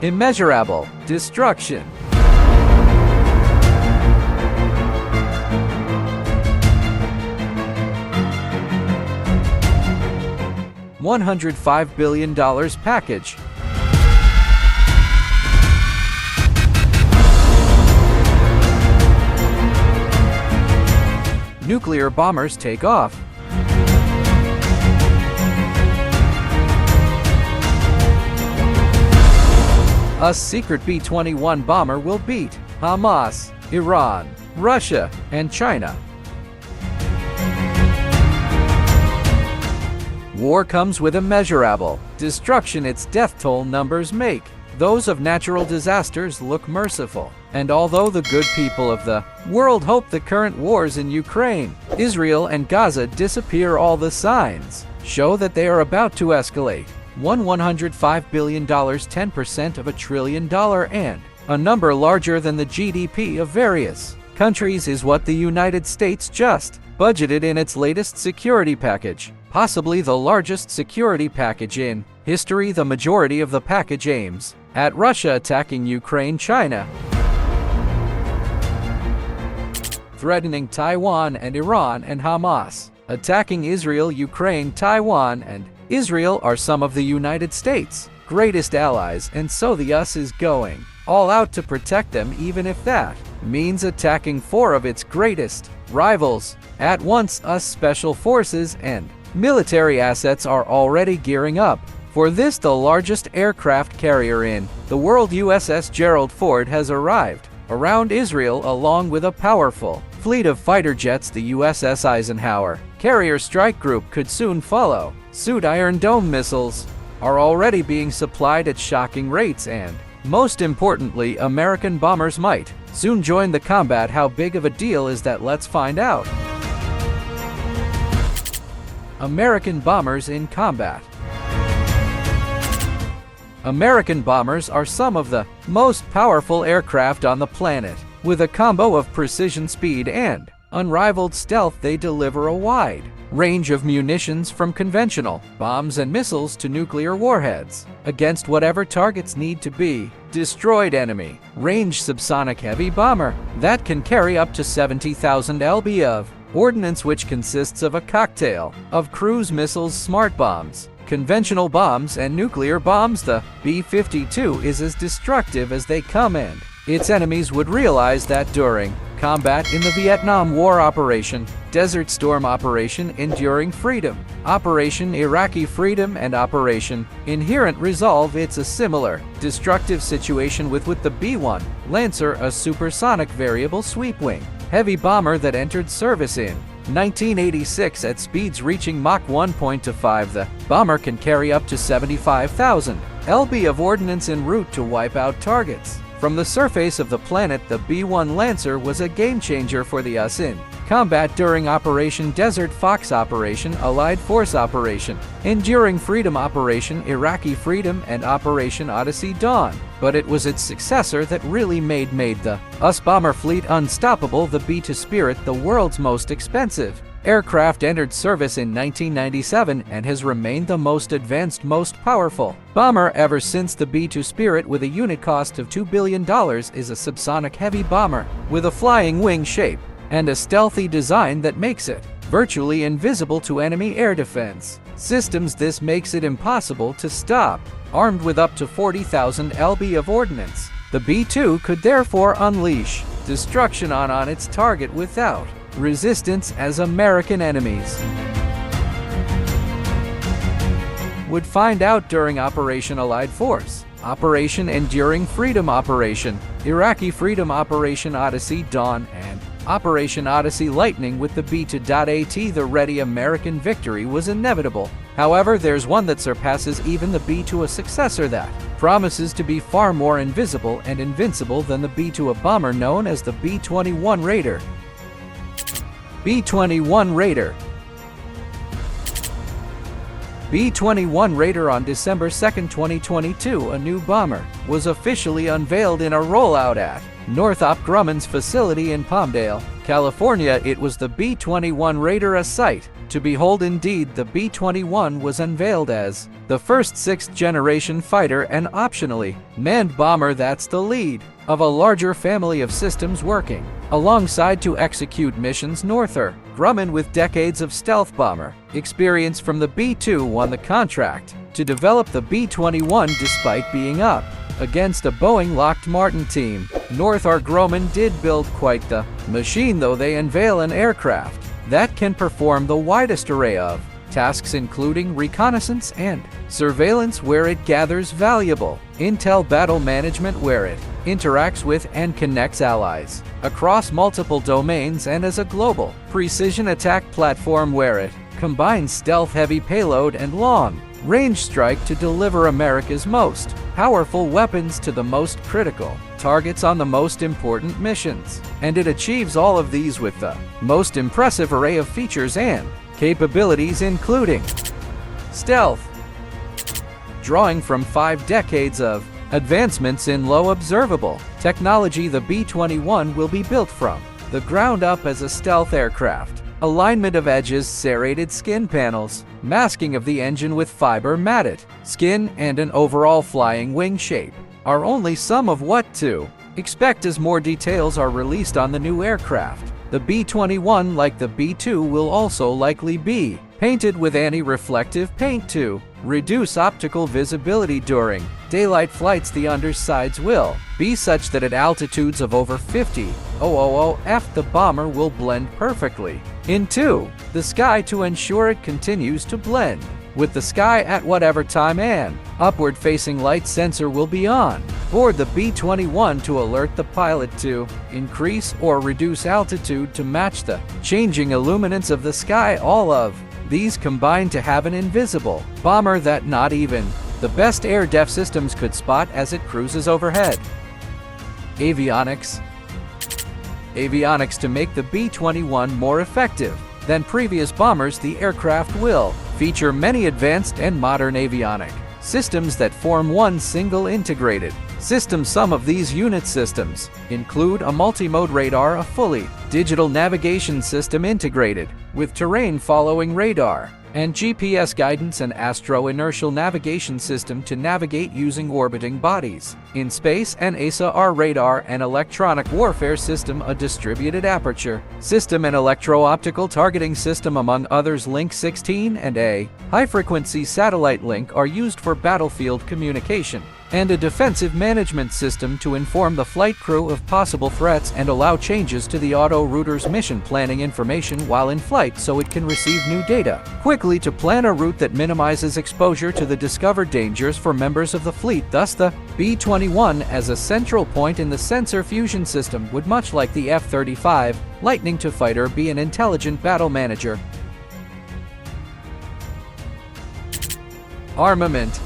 Immeasurable destruction. 105 billion package. Nuclear bombers take off. A secret B-21 bomber will beat Hamas, Iran, Russia, and China. War comes with immeasurable destruction. Its death toll numbers make those of natural disasters look merciful. And although the good people of the world hope the current wars in Ukraine, Israel, and Gaza disappear, all the signs show that they are about to escalate. $105 billion, 10% of $1 trillion, and a number larger than the GDP of various countries is what the United States just budgeted in its latest security package, possibly the largest security package in history. The majority of the package aims at Russia attacking Ukraine, China threatening Taiwan, and Iran and Hamas attacking Israel. Ukraine, Taiwan, and Israel are some of the United States' greatest allies, and so the US is going all out to protect them, even if that means attacking 4 of its greatest rivals at once. US special forces and military assets are already gearing up for this. The largest aircraft carrier in the world, USS Gerald Ford, has arrived around Israel along with a powerful fleet of fighter jets. The USS Eisenhower carrier strike group could soon follow suit. Iron Dome missiles are already being supplied at shocking rates, and most importantly, American bombers might soon join the combat. How big of a deal is that? Let's find out. American bombers in combat. American bombers are some of the most powerful aircraft on the planet. With a combo of precision, speed, and unrivaled stealth, they deliver a wide range of munitions, from conventional bombs and missiles to nuclear warheads, against whatever targets need to be destroyed. Enemy range subsonic heavy bomber that can carry up to 70,000 lb of ordnance, which consists of a cocktail of cruise missiles, smart bombs, conventional bombs, and nuclear bombs. The B-22 is as destructive as they come, and its enemies would realize that during combat in the Vietnam War, Operation Desert Storm, Operation Enduring Freedom, Operation Iraqi Freedom, and Operation Inherent Resolve. It's a similar destructive situation with the B-1 Lancer, a supersonic variable sweep-wing heavy bomber that entered service in 1986 at speeds reaching Mach 1.25. The bomber can carry up to 75,000 lb of ordnance en route to wipe out targets from the surface of the planet. The B-1 Lancer was a game-changer for the US in combat during Operation Desert Fox, Operation Allied Force, Operation Enduring Freedom, Operation Iraqi Freedom, and Operation Odyssey Dawn. But it was its successor that really made the US bomber fleet unstoppable. The B-2 Spirit, the world's most expensive aircraft, entered service in 1997 and has remained the most advanced, most powerful bomber ever since. The B-2 Spirit, with a unit cost of $2 billion, is a subsonic heavy bomber with a flying wing shape and a stealthy design that makes it virtually invisible to enemy air defense systems. This makes it impossible to stop. Armed with up to 40,000 lb of ordnance, the B-2 could therefore unleash destruction on its target without resistance, as American enemies would find out during Operation Allied Force, Operation Enduring Freedom, Operation Iraqi Freedom, Operation Odyssey Dawn, and Operation Odyssey Lightning. With the B-2.AT, the ready American victory was inevitable. However, there's one that surpasses even the B-2, a successor that promises to be far more invisible and invincible than the B-2, a bomber known as the B-21 Raider. B-21 Raider. B-21 Raider. On December 2, 2022, a new bomber was officially unveiled in a rollout at Northrop Grumman's facility in Palmdale, California. It was the B-21 Raider, a sight to behold indeed. The B-21 was unveiled as the first sixth-generation fighter and optionally manned bomber that's the lead of a larger family of systems working alongside to execute missions. Northrop Grumman, with decades of stealth bomber experience from the B-2, won the contract to develop the B-21 despite being up against a Boeing Lockheed Martin team. Northrop Grumman did build quite the machine, though. They unveil an aircraft that can perform the widest array of tasks, including reconnaissance and surveillance, where it gathers valuable intel, battle management, where it interacts with and connects allies across multiple domains, and as a global precision attack platform, where it combines stealth-heavy payload and long-range strike to deliver America's most powerful weapons to the most critical targets on the most important missions. And it achieves all of these with the most impressive array of features and capabilities, including stealth. Drawing from 5 decades of advancements in low observable technology, the B-21 will be built from the ground up as a stealth aircraft. Alignment of edges, serrated skin panels, masking of the engine with fiber matted skin, and an overall flying wing shape are only some of what to expect as more details are released on the new aircraft. The B-21, like the B-2, will also likely be painted with anti-reflective paint to reduce optical visibility during daylight flights. The undersides will be such that at altitudes of over 50,000 ft, the bomber will blend perfectly into the sky to ensure it continues to blend with the sky at whatever time. An upward-facing light sensor will be on board the B-21 to alert the pilot to increase or reduce altitude to match the changing illuminance of the sky. All of these combine to have an invisible bomber that not even the best air def systems could spot as it cruises overhead. Avionics. To make the B-21 more effective than previous bombers, the aircraft will feature many advanced and modern avionic systems that form one single integrated system. Some of these unit systems include a multi-mode radar, a fully digital navigation system integrated with terrain-following radar and GPS guidance, an astro-inertial navigation system to navigate using orbiting bodies in space, an ASAR radar, an electronic warfare system, a distributed aperture system, an electro-optical targeting system, among others. Link 16 and a high-frequency satellite link are used for battlefield communication, and a defensive management system to inform the flight crew of possible threats and allow changes to the auto-router's mission planning information while in flight so it can receive new data quickly to plan a route that minimizes exposure to the discovered dangers for members of the fleet. Thus, the B-21 as a central point in the sensor fusion system would, much like the F-35 Lightning II fighter, be an intelligent battle manager. Armament.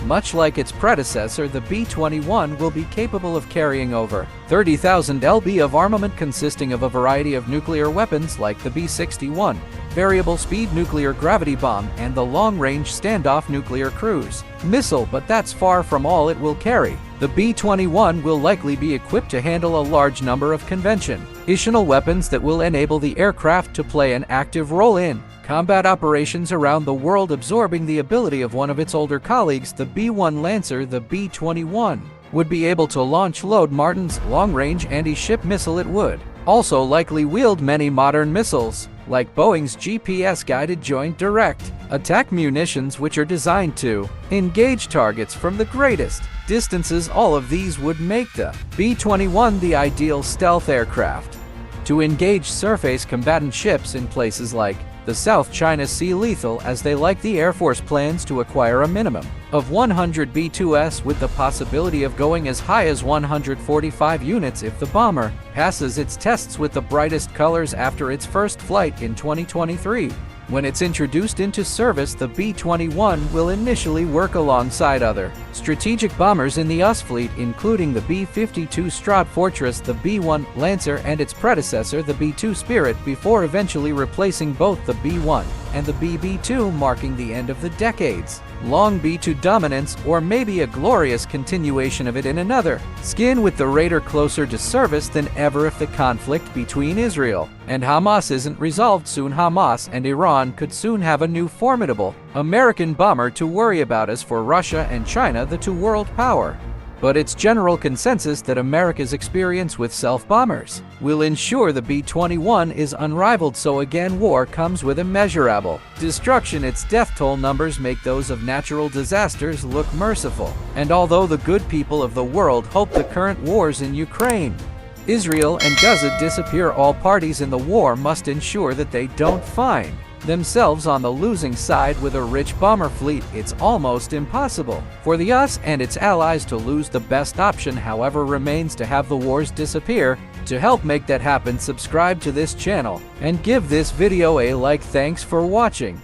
Much like its predecessor, the B-21 will be capable of carrying over 30,000 lb of armament, consisting of a variety of nuclear weapons like the B-61, variable-speed nuclear gravity bomb, and the long-range standoff nuclear cruise missile. But that's far from all it will carry. The B-21 will likely be equipped to handle a large number of conventional weapons that will enable the aircraft to play an active role in combat operations around the world, absorbing the ability of one of its older colleagues, the B-1 Lancer. The B-21 would be able to launch Lockheed Martin's long-range anti-ship missile. It would also likely wield many modern missiles, like Boeing's GPS-guided Joint Direct Attack munitions, which are designed to engage targets from the greatest distances. All of these would make the B-21 the ideal stealth aircraft to engage surface combatant ships in places like the South China Sea. Lethal, as they like. The Air Force plans to acquire a minimum of 100 B-2s, with the possibility of going as high as 145 units if the bomber passes its tests with the brightest colors after its first flight in 2023. When it's introduced into service, the B-21 will initially work alongside other strategic bombers in the US fleet, including the B-52 Stratofortress, Fortress, the B-1 Lancer, and its predecessor, the B-2 Spirit, before eventually replacing both the B-1 and the BB-2 marking the end of the decades long B-2 dominance, or maybe a glorious continuation of it in another skin, with the Raider closer to service than ever if the conflict between Israel and Hamas isn't resolved soon. Hamas and Iran could soon have a new formidable American bomber to worry about. As for Russia and China, the two world power, but it's general consensus that America's experience with self-bombers will ensure the B-21 is unrivaled. So again, war comes with immeasurable destruction. Its death toll numbers make those of natural disasters look merciful. And although the good people of the world hope the current wars in Ukraine, Israel, and Gaza disappear, all parties in the war must ensure that they don't find themselves on the losing side. With a rich bomber fleet, it's almost impossible for the US and its allies to lose. The best option, however, remains to have the wars disappear. To help make that happen, subscribe to this channel and give this video a like. Thanks for watching.